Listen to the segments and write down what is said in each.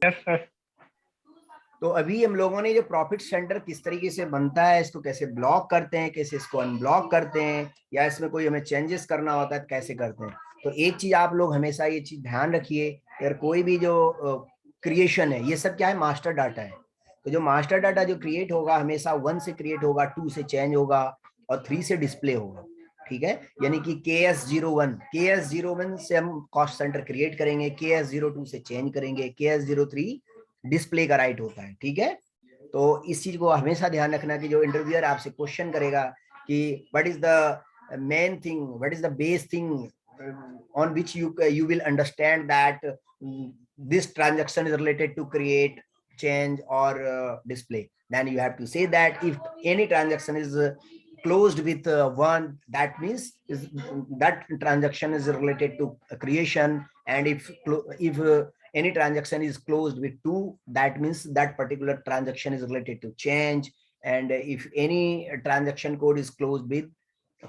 Yes sir. तो अभी हम लोगों ने जो प्रॉफिट सेंटर किस तरीके से बनता है, इसको कैसे ब्लॉक करते हैं, कैसे इसको अनब्लॉक करते हैं, या इसमें कोई हमें चेंजेस करना होता है तो कैसे करते हैं। तो एक चीज आप लोग हमेशा ये चीज ध्यान रखिए, अगर कोई भी जो क्रिएशन है, ये सब क्या है, मास्टर डाटा है। तो जो मास्टर डाटा जो क्रिएट होगा हमेशा 1 से क्रिएट होगा, 2 से चेंज होगा और 3 से डिस्प्ले होगा। ठीक है, यानी कि KS01 से हम कॉस्ट सेंटर क्रिएट करेंगे, KS02 से चेंज करेंगे, KS03 डिस्प्ले का राइट होता है। ठीक है, तो इस चीज को हमेशा ध्यान रखना कि जो इंटरव्यूअर आपसे क्वेश्चन करेगा कि what is the main thing, what is the base thing on which you will understand that this transaction is related to create, change or display, then you have to say that if any transaction is closed with one, that means that transaction is related to creation, and if any transaction is closed with 2, that means that particular transaction is related to change, and if any transaction code is closed with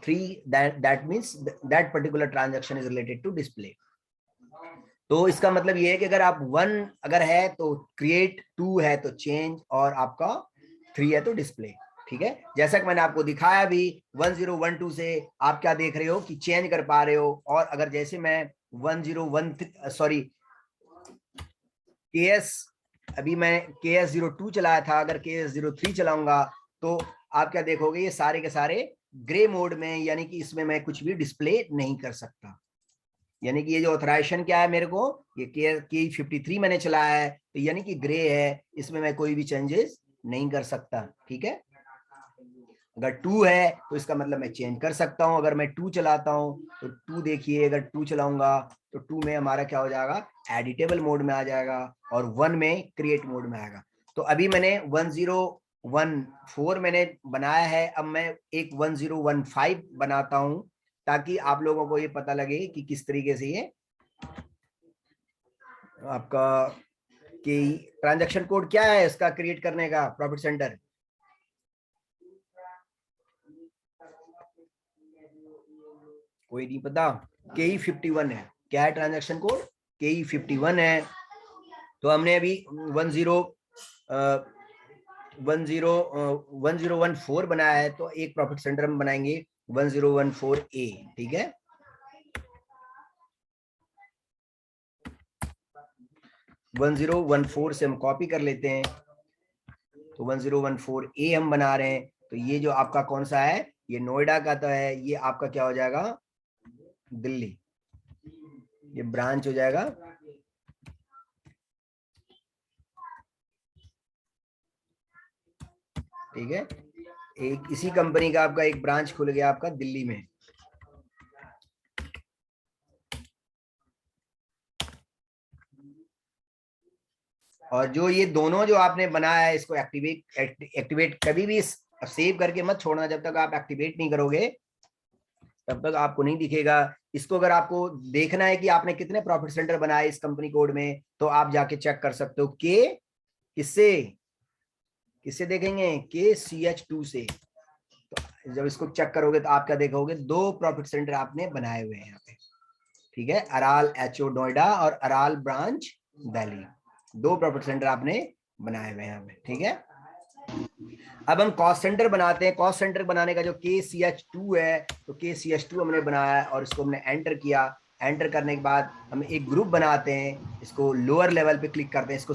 3, that means that particular transaction is related to display. तो इसका मतलब ये है कि अगर आप 1 अगर है तो क्रिएट, 2 है तो चेंज और आपका 3 है तो डिस्प्ले। ठीक है, जैसा कि मैंने आपको दिखाया भी 1012 से आप क्या देख रहे हो कि चेंज कर पा रहे हो, और अगर जैसे मैं 1013 सॉरी अभी मैं KS02 चलाया था, अगर KS03 चलाऊंगा तो आप क्या देखोगे, ये सारे के सारे ग्रे मोड में, यानी कि इसमें मैं कुछ भी डिस्प्ले नहीं कर सकता। यानी कि ये जो ऑथराइजेशन क्या है मेरे को, ये K53 मैंने चलाया है तो यानी कि ग्रे है, इसमें मैं कोई भी चेंजेस नहीं कर सकता। ठीक है, अगर 2 है तो इसका मतलब मैं चेंज कर सकता हूं। अगर मैं 2 चलाता हूं तो 2 देखिए, अगर 2 चलाऊंगा तो 2 में हमारा क्या हो जाएगा, एडिटेबल मोड में आ जाएगा, और 1 में क्रिएट मोड में आएगा। तो अभी मैंने 1014 मैंने बनाया है, अब मैं एक 1015 बनाता हूं ताकि आप लोगों को ये पता लगे कि किस तरीके से ये आपका कि ट्रांजैक्शन कोड क्या है इसका क्रिएट करने का प्रॉफिट सेंटर। कोई नहीं पता, KE51 है। क्या है ट्रांजैक्शन कोड, KE51 है। तो हमने अभी 1014 बनाया है, तो एक प्रॉफिट सेंटर हम बनाएंगे 1014A। ठीक है, 1014 से हम कॉपी कर लेते हैं, तो 1014A हम बना रहे हैं। तो ये जो आपका कौन सा है, ये नोएडा का तो है, ये आपका क्या हो जाएगा, दिल्ली, ये ब्रांच हो जाएगा। ठीक है, एक इसी कंपनी का आपका एक ब्रांच खुल गया आपका दिल्ली में। और जो ये दोनों जो आपने बनाया है, इसको एक्टिवेट कभी भी सेव करके मत छोड़ना, जब तक आप एक्टिवेट नहीं करोगे तब तक आपको नहीं दिखेगा। इसको अगर आपको देखना है कि आपने कितने प्रॉफिट सेंटर बनाए इस कंपनी कोड में, तो आप जाके चेक कर सकते हो। किससे किससे देखेंगे, KCH2 से। तो जब इसको चेक करोगे तो आप क्या देखोगे, 2 प्रॉफिट सेंटर आपने बनाए हुए हैं यहाँ पे। ठीक है, अराल HO नोएडा और rural branch Delhi, 2 profit centre आपने बनाए हुए हैं यहाँ पे। ठीक है, अब हम कॉस्ट सेंटर बनाते हैं। कॉस्ट सेंटर बनाने का जो KCH2 है, तो KCH2 हमने बनाया है और इसको हमने एंटर किया। एंटर करने के बाद हम एक ग्रुप बनाते हैं, इसको लोअर लेवल पे क्लिक करते हैं, इसको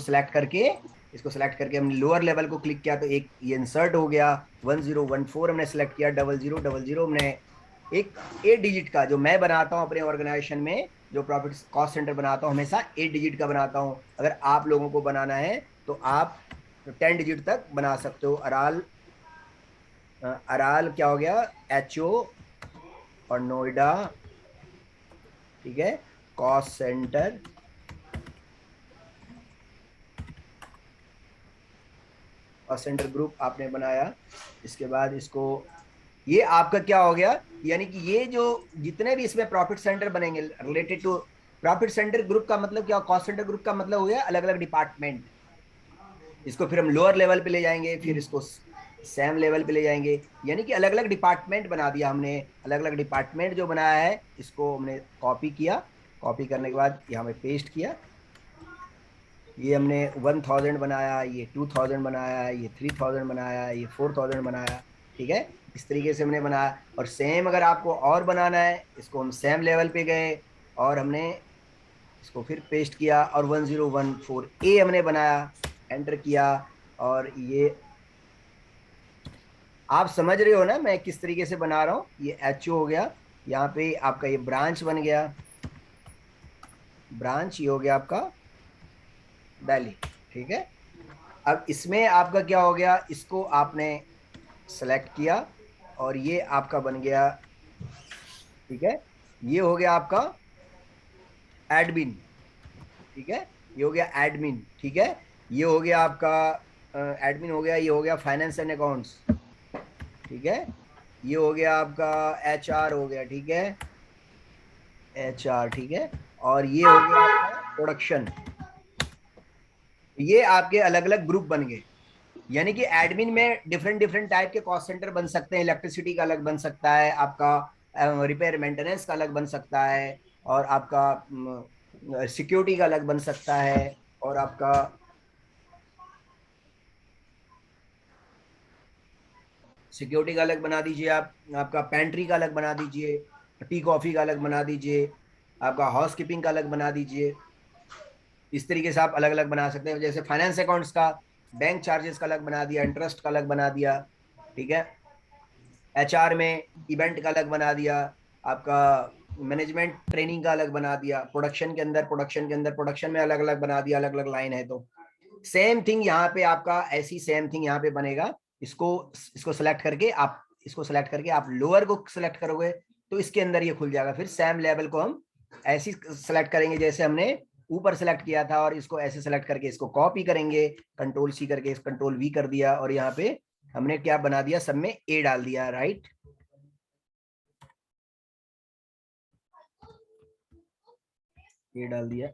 सिलेक्ट करके हमने लोअर लेवल को क्लिक किया तो एक ये इंसर्ट हो गया। 1014 हमने सेलेक्ट किया, 0000 हमने एक 8 डिजिट का, जो मैं बनाता हूं अपने ऑर्गेनाइजेशन में, जो प्रॉफिट कॉस्ट सेंटर बनाता हूं हमेशा 8 डिजिट का बनाता हूं। अगर आप लोगों को बनाना है तो आप 10 डिजिट तक बना सकते हो। अराल क्या हो गया, HO और नोएडा। ठीक है, कॉस्ट सेंटर ग्रुप आपने बनाया। इसके बाद इसको, ये आपका क्या हो गया, यानी कि ये जो जितने भी इसमें प्रॉफिट सेंटर बनेंगे related to profit centre group का मतलब क्या, कॉस्ट सेंटर ग्रुप का मतलब हो गया अलग अलग डिपार्टमेंट। इसको फिर हम लोअर लेवल पे ले जाएंगे, फिर इसको सेम लेवल पे ले जाएंगे, यानी कि अलग अलग डिपार्टमेंट बना दिया हमने। अलग अलग डिपार्टमेंट जो बनाया है इसको हमने कॉपी किया, कॉपी करने के बाद यहाँ पे पेस्ट किया। ये हमने 1000 बनाया, ये 2000 बनाया, ये 3000 बनाया, ये 4000 बनाया। ठीक है, इस तरीके से हमने बनाया। और सेम अगर आपको और बनाना है, इसको हम सेम लेवल पे गए और हमने इसको फिर पेस्ट किया और 1014 ए हमने बनाया, एंटर किया। और ये आप समझ रहे हो ना मैं किस तरीके से बना रहा हूं। ये एच हो गया, यहाँ पे आपका ये ब्रांच बन गया, ब्रांच ये हो गया आपका दिल्ली। ठीक है, अब इसमें आपका क्या हो गया, इसको आपने सेलेक्ट किया और ये आपका बन गया। ठीक है, ये हो गया आपका एडमिन। ठीक है, ये हो गया एडमिन। ठीक है, ये हो गया आपका एडमिन हो गया, ये हो गया फाइनेंस एंड अकाउंट्स। ठीक है, ये हो गया आपका एच आर हो गया। ठीक है, एच आर। ठीक है, और ये हो गया आपका प्रोडक्शन। ये आपके अलग अलग ग्रुप बन गए। यानी कि एडमिन में डिफरेंट डिफरेंट टाइप के कॉस्ट सेंटर बन सकते हैं। इलेक्ट्रिसिटी का अलग बन सकता है, आपका रिपेयर मेंटेनेंस का अलग बन सकता है, और आपका सिक्योरिटी का अलग बन सकता है, और आपका सिक्योरिटी का अलग बना दीजिए आप, आपका पेंट्री का अलग बना दीजिए, टी कॉफी का अलग बना दीजिए, आपका हाउस कीपिंग का अलग बना दीजिए। इस तरीके से आप अलग अलग बना सकते हैं। जैसे फाइनेंस अकाउंट्स का बैंक चार्जेस का अलग बना दिया, इंटरेस्ट का अलग बना दिया। ठीक है, एचआर में इवेंट का अलग बना दिया, आपका मैनेजमेंट ट्रेनिंग का अलग बना दिया, प्रोडक्शन में अलग अलग बना दिया, अलग अलग लाइन है। तो सेम थिंग यहाँ पे आपका ऐसी सेम थिंग यहाँ पे बनेगा। इसको इसको सेलेक्ट करके आप इसको सेलेक्ट करके आप लोअर को सेलेक्ट करोगे तो इसके अंदर ये खुल जाएगा। फिर सेम लेवल को हम ऐसी सेलेक्ट करेंगे जैसे हमने ऊपर सेलेक्ट किया था, और इसको ऐसे सेलेक्ट करके इसको कॉपी करेंगे, कंट्रोल सी करके कंट्रोल वी कर दिया, और यहाँ पे हमने क्या बना दिया, सब में ए डाल दिया। राइट, ये डाल दिया।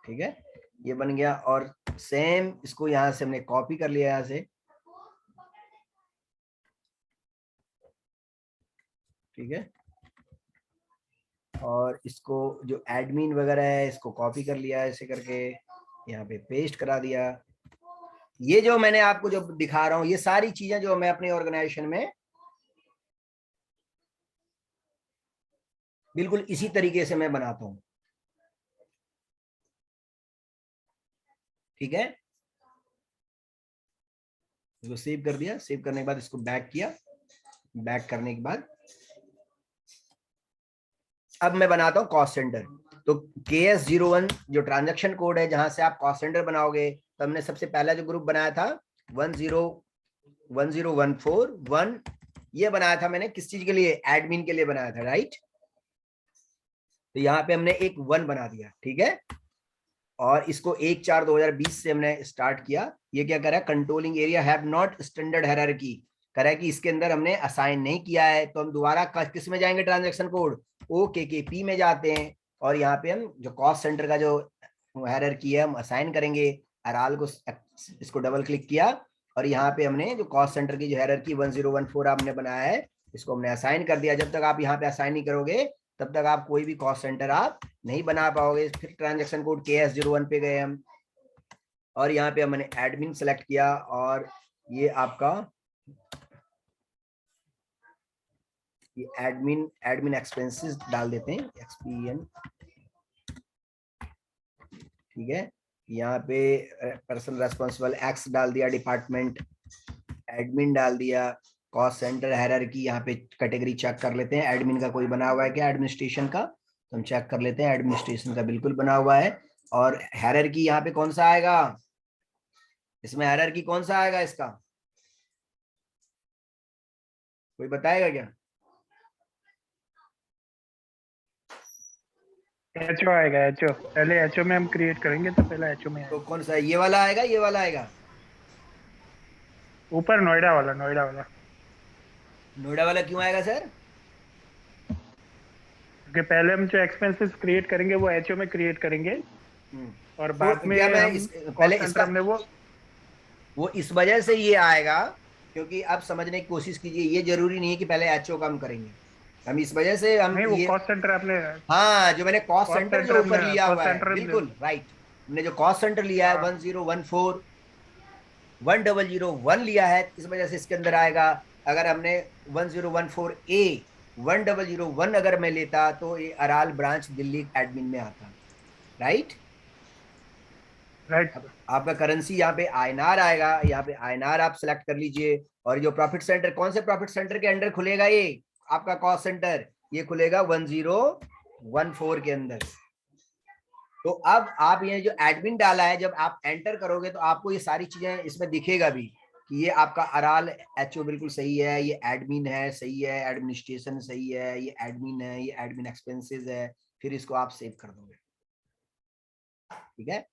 ठीक है, ये बन गया। और सेम इसको यहां से हमने कॉपी कर लिया यहां से। ठीक है, और इसको जो एडमिन वगैरह है इसको कॉपी कर लिया ऐसे करके, यहाँ पे पेस्ट करा दिया। ये जो मैंने आपको जो दिखा रहा हूं, ये सारी चीजें जो मैं अपने ऑर्गेनाइजेशन में बिल्कुल इसी तरीके से मैं बनाता हूं। ठीक है, इसको सेव कर दिया। सेव करने के बाद इसको बैक किया। बैक करने के बाद अब मैं बनाता हूं कॉस्ट सेंटर। तो KS01 जो ट्रांजैक्शन कोड है, जहां से आप कॉस्ट सेंटर बनाओगे, तो हमने सबसे पहला जो ग्रुप बनाया था 1014 ये बनाया था मैंने किस चीज के लिए, एडमिन के लिए बनाया था। राइट, तो यहाँ पे हमने एक 1 बना दिया। ठीक है, और इसको 1/4/2020 से हमने स्टार्ट किया। ये क्या करा, controlling area have not standard hierarchy करा है कि इसके अंदर हमने असाइन नहीं किया है। तो हम दोबारा किस में जाएंगे, ट्रांजैक्शन कोड OKKP में जाते हैं, और यहाँ पे हम जो कॉस्ट सेंटर का जो हायरार्की है हम असाइन करेंगे। अराल को इसको डबल क्लिक किया, और यहाँ पे हमने जो कॉस्ट सेंटर की जो हायरार्की 1014 आपने बनाया है, इसको हमने असाइन कर दिया। जब तक आप यहाँ पे असाइन नहीं करोगे तब तक आप कोई भी कॉस्ट सेंटर आप नहीं बना पाओगे। फिर ट्रांजैक्शन कोड KS01 पे गए हम, और यहाँ पे हमने एडमिन सेलेक्ट किया, और ये आपका ये एडमिन एक्सपेंसेस डाल देते हैं, XPN। ठीक है, यहाँ पे पर्सन रेस्पॉन्सिबल एक्स डाल दिया, डिपार्टमेंट एडमिन डाल दिया, कॉस्ट सेंटर हायरार्की यहाँ पे कैटेगरी चेक कर लेते हैं, एडमिन का कोई बना हुआ है क्या, एडमिनिस्ट्रेशन का, तो हम चेक कर लेते हैं। एडमिनिस्ट्रेशन का बिल्कुल बना हुआ है। और हायरार्की यहाँ पे कौन सा आएगा, इसमें हायरार्की कौन सा आएगा इसका, कोई बताएगा क्या? एचओ आएगा, एचओ पहले एचओ में हम क्रिएट करेंगे तो पहले एचओ में तो कौन सा, ये वाला आएगा, ये वाला आएगा? ऊपर नोएडा वाला, नोएडा वाला। नोएडा वाला क्यों आएगा सर? क्योंकि पहले हम जो एक्सपेंसेस क्रिएट करेंगे वो एचओ में क्रिएट करेंगे, और बाद तो में क्या मैं हम पहले कॉस्ट सेंटर इसका में वो इस वजह से ये आएगा क्योंकि आप समझने की कोशिश कीजिए, ये जरूरी नहीं है कि पहले एचओ का हम करेंगे। हम इस वजह से हम नहीं, वो ये, कॉस्ट सेंटर आपने हाँ जो मैंने कॉस्ट कॉस्ट सेंटर सेंटर जो हमने ऊपर लिया कॉस्ट हुआ है, सेंटर बिल्कुल राइट। हमने जो कॉस्ट सेंटर लिया है 1014 1001 लिया है, इस वजह से इसके अंदर आएगा। अगर हमने 1014A 1001 अगर मैं लेता तो ये अराल ब्रांच दिल्ली एडमिन में आता, राइट। राइट अब सर। आपका करेंसी यहाँ पे आईएनआर आएगा, यहाँ पे आईएनआर आप सेलेक्ट कर लीजिए। और जो प्रॉफिट सेंटर, कौन से प्रॉफिट सेंटर के अंडर खुलेगा ये आपका कॉस्ट सेंटर, ये खुलेगा 1014 के अंदर। तो अब आप ये जो एडमिन डाला है, जब आप एंटर करोगे तो आपको ये सारी चीजें इसमें दिखेगा भी कि ये आपका अराल एचओ बिल्कुल सही है, ये एडमिन है सही है, एडमिनिस्ट्रेशन सही है, ये एडमिन है, ये एडमिन एक्सपेंसेस है। फिर इसको आप सेव कर दोगे, ठीक है।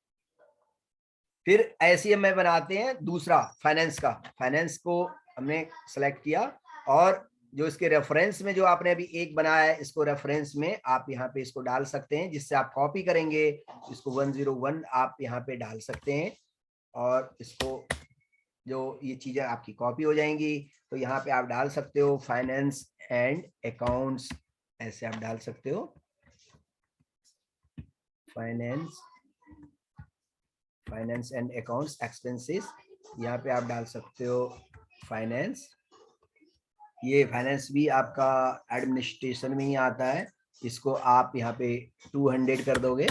फिर ऐसे में बनाते हैं दूसरा फाइनेंस का। फाइनेंस को हमने सेलेक्ट किया और जो इसके रेफरेंस में जो आपने अभी एक बनाया है, इसको रेफरेंस में आप यहाँ पे इसको डाल सकते हैं, जिससे आप कॉपी करेंगे इसको 101 आप यहाँ पे डाल सकते हैं और इसको जो ये चीजें आपकी कॉपी हो जाएंगी। तो यहाँ पे आप डाल सकते हो फाइनेंस एंड अकाउंट्स, ऐसे आप डाल सकते हो फाइनेंस एंड अकाउंट्स एक्सपेंसेस, यहाँ पे आप डाल सकते हो फाइनेंस। ये फाइनेंस भी आपका एडमिनिस्ट्रेशन में ही आता है, इसको आप यहाँ पे 200 कर दोगे,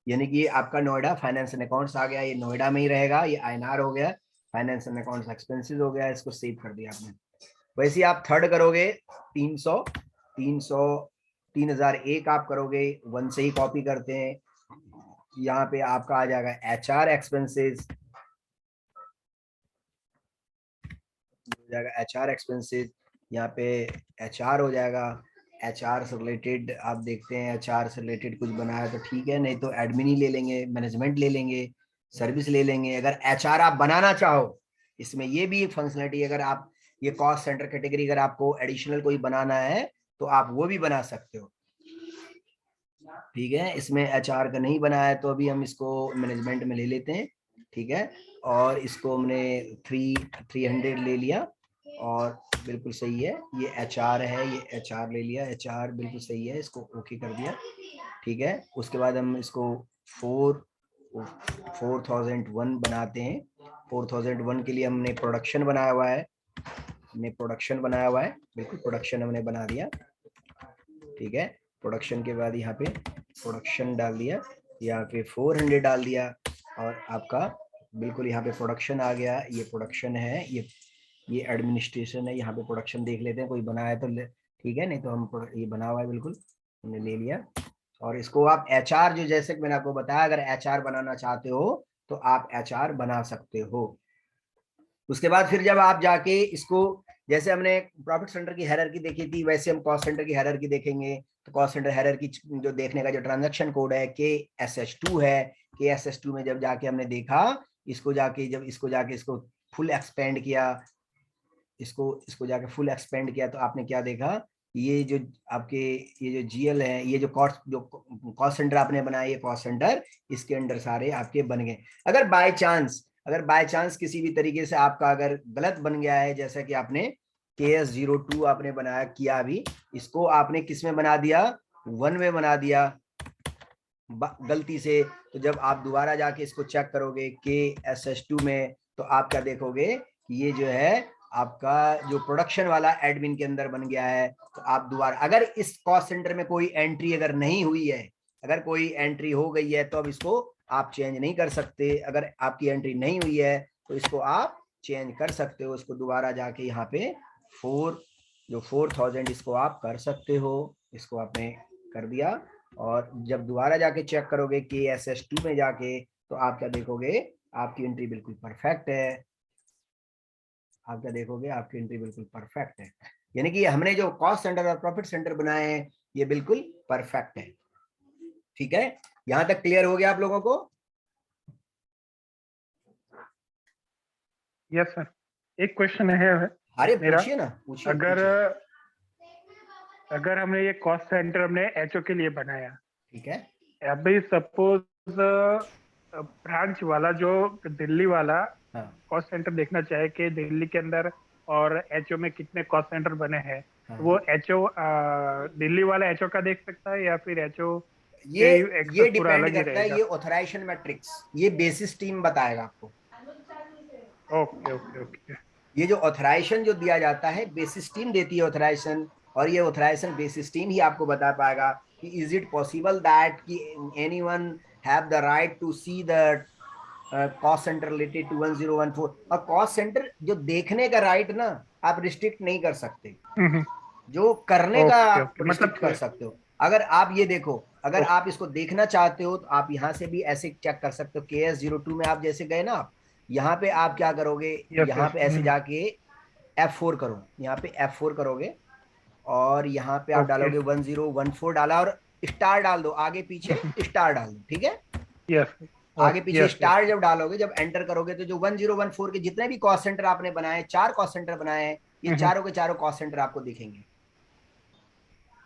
यानी कि आपका नोएडा फाइनेंस एंड अकाउंट्स आ गया, ये नोएडा में ही रहेगा, ये आईएनआर हो गया, फाइनेंस एंड अकाउंट्स एक्सपेंसेस हो गया, इसको सेव कर दिया आपने। वैसे आप थर्ड करोगे 3001 आप करोगे, 1 से ही कॉपी करते हैं। यहाँ पे आपका आ जाएगा एचआर एक्सपेंसेस, हो जाएगा एचआर एक्सपेंसेस, यहाँ पे एचआर हो जाएगा। एचआर से रिलेटेड आप देखते हैं, एचआर से रिलेटेड कुछ बनाया तो ठीक है, नहीं तो एडमिन ही ले लेंगे, मैनेजमेंट ले लेंगे, सर्विस ले लेंगे। अगर एचआर आप बनाना चाहो, इसमें ये भी एक फंक्शनलिटी, अगर आप ये कॉस्ट सेंटर कैटेगरी अगर आपको एडिशनल कोई बनाना है तो आप वो भी बना सकते हो, ठीक है। इसमें एचआर का नहीं बनाया है तो अभी हम इसको मैनेजमेंट में ले लेते हैं, ठीक है। और इसको हमने 300 ले लिया और बिल्कुल सही है, ये एचआर है, ये एचआर ले लिया, एचआर बिल्कुल सही है, इसको ओके कर दिया, ठीक है। उसके बाद हम इसको 4001 बनाते हैं। 4001 के लिए हमने प्रोडक्शन बनाया हुआ है, बिल्कुल प्रोडक्शन हमने बना दिया, ठीक है। प्रोडक्शन के बाद यहाँ पे प्रोडक्शन डाल दिया, यहाँ पे 400 डाल दिया और आपका बिल्कुल यहाँ पे प्रोडक्शन आ गया। ये प्रोडक्शन है, ये एडमिनिस्ट्रेशन है, यहाँ पे प्रोडक्शन देख लेते हैं, कोई बनाया तो ठीक है, नहीं तो हम ये बना हुआ है बिल्कुल, हमने ले लिया। और इसको आप एचआर, जो जैसे मैंने आपको बताया, अगर एचआर बनाना चाहते हो तो आप एचआर बना सकते हो। उसके बाद फिर जब आप जाके इसको, जैसे हमने प्रॉफिट सेंटर की हायरार्की देखी थी, वैसे हम कॉस्ट सेंटर की हायरार्की देखेंगे। तो कॉस्ट सेंटर हायरार्की जो देखने का जो ट्रांजैक्शन कोड है KSH2 है, KSH2 में जब जाके हमने देखा, इसको जाके इसको फुल एक्सपेंड किया, इसको जाके फुल एक्सपेंड किया, तो आपने क्या देखा, ये जो आपके ये जो GL है, ये जो कॉस्ट सेंटर आपने बनाया, ये कॉस्ट सेंटर इसके अंडर सारे आपके बन गए। अगर बाय चांस किसी भी तरीके से आपका अगर गलत बन गया है, जैसा कि आपने KS02 आपने बनाया किया, अभी इसको आपने किस में बना दिया, 1 में बना दिया गलती से, तो जब आप दोबारा जाके इसको चेक करोगे KSH2 में, तो आप क्या देखोगे कि ये जो है आपका जो प्रोडक्शन वाला एडमिन के अंदर बन गया है। तो आप दोबारा, अगर इस कॉस्ट सेंटर में कोई एंट्री अगर नहीं हुई है, अगर कोई एंट्री हो गई है तो अब इसको आप चेंज नहीं कर सकते। अगर आपकी एंट्री नहीं हुई है तो इसको आप चेंज कर सकते हो, इसको दोबारा जाके यहाँ पे 4000 इसको आप कर सकते हो, इसको आपने कर दिया। और जब दोबारा जाके चेक करोगे KSH2 में जाके, तो आप क्या देखोगे, आपकी एंट्री बिल्कुल परफेक्ट है, आप क्या देखोगे, आपकी एंट्री बिल्कुल परफेक्ट है। यानी कि हमने जो कॉस्ट सेंटर और प्रॉफिट सेंटर बनाए हैं, ये बिल्कुल परफेक्ट है, ठीक है। यहां तक क्लियर हो गया आप लोगों को? यस सर, एक क्वेश्चन है अरे मेरा। पूछिए ना, पूछिए अगर पूछिए। अगर हमने ये कॉस्ट सेंटर हमने एचओ के लिए बनाया, ठीक है, अभी सपोज ब्रांच वाला जो दिल्ली वाला हाँ कॉस्ट सेंटर देखना चाहे कि दिल्ली के अंदर और एचओ में कितने कॉस्ट सेंटर बने हैं, तो हाँ। वो एचओ दिल्ली वाला एचओ का देख सकता है या फिर एचओ ये एक्सेस पूरा डिपेंड अलग ही करता है, रहेगा। ये ऑथराइजेशन मैट्रिक्स, ये बेसिस टीम बताएगा आपको। Okay okay okay. ये जो ऑथराइजेशन जो दिया जाता है बेसिस टीम देती है ऑथराइजेशन, और ये ऑथराइजेशन बेसिस टीम ही आपको बता पाएगा कि इज इट पॉसिबल दैट कि anyone have the right to see the cost centre related to 1014। और कॉस्ट सेंटर जो देखने का राइट ना आप रिस्ट्रिक्ट नहीं कर सकते, जो करने का ओके आप ओके, मतलब रिस्ट्रिक्ट कर सकते हो। अगर आप ये देखो, अगर ओके। आप इसको देखना चाहते हो तो आप यहाँ से भी ऐसे चेक कर सकते हो। KS02 में आप जैसे गए ना, आप यहाँ पे आप क्या करोगे, यस यहाँ यस। पे ऐसे जाके F4 करो, यहाँ पे F4 करोगे, और यहाँ पे आप ओके। डालोगे 1014 डाला, और स्टार डाल दो, आगे पीछे स्टार डाल दो, ठीक है। यस। आगे ओके पीछे यस यस। स्टार जब डालोगे, जब एंटर करोगे, तो जो 1014 के जितने भी कॉस्ट सेंटर आपने बनाए, 4 कॉस्ट सेंटर बनाए हैं, ये चारों के चारों कॉस्ट सेंटर आपको दिखेंगे।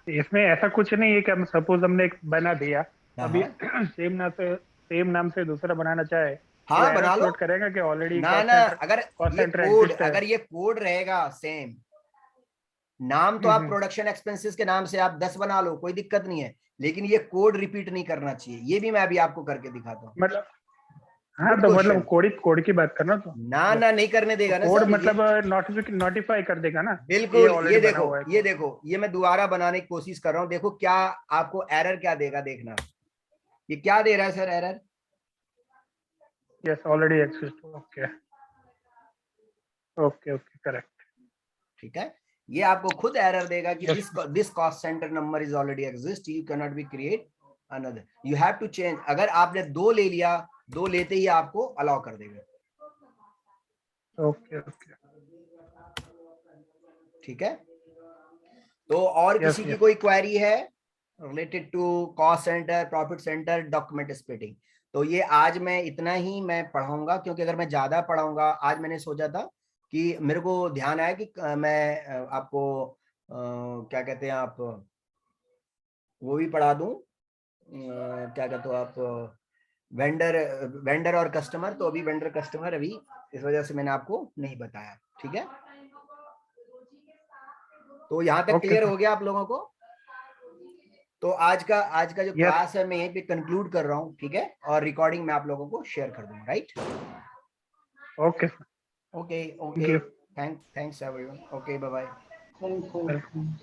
इसमें ऐसा कुछ नहीं है कि हम सपोज हमने एक बना दिया, हाँ अभी हाँ सेम नाम से दूसरा बनाना चाहे तो हाँ, एरर बना लो फ्लोट करेगा कि ऑलरेडी ना ना। अगर कॉस्ट ये सेंटर कोड एग्जिस्ट है। अगर ये कोड रहेगा सेम, नाम तो आप प्रोडक्शन एक्सपेंसेस के नाम से आप 10 बना लो, कोई दिक्कत नहीं है, लेकिन ये कोड रिपीट नहीं करना चाहिए। ये भी मैं अभी आपको करके दिखाता हूँ। मतलब हाँ, गुड तो मतलब क्वेश्चन। कोड की बात करना तो ना यस। ना, नहीं करने तो देगा ना कोड सर ये। मतलब नोटिफाई कर देगा ना कि ये बिल्कुल, ऑलरेडी बना हुआ है ये कोड। देखो, ये मैं दोबारा बनाने की कोशिश कर रहा हूँ, देखो क्या आपको एरर क्या देगा, देखना। ये क्या दे रहा है sir error? Yes, already exist. Okay okay okay, correct. ठीक है, ये आपको खुद एरर देगा कि yes. This cost centre number is already exist, you can not be create another, you have to change. अगर आपने 2 ले लिया, 2 लेते ही आपको अलाउ कर देगा। Okay okay. ठीक है, तो और यस किसी की यस। कोई क्वेरी है related to cost centre, profit centre, document splitting? तो ये आज मैं इतना ही मैं पढ़ाऊंगा, क्योंकि अगर मैं ज्यादा पढ़ाऊंगा, आज मैंने सोचा था कि मेरे को ध्यान आया कि मैं आपको क्या कहते हैं आप, वो भी पढ़ा दूं, क्या कहते हो आप, वेंडर वेंडर और कस्टमर। तो अभी वेंडर कस्टमर अभी इस वजह से मैंने आपको नहीं बताया। ठीक है, तो यहाँ तक ओके क्लियर सर। हो गया आप लोगों को? तो आज का जो यस। क्लास है मैं यहीं पे कंक्लूड कर रहा हूँ, ठीक है, और रिकॉर्डिंग मैं आप लोगों को शेयर कर दूंगा, right? Okay sir. Okay thank okay, you. Thanks everyone, okay bye bye. Welcome.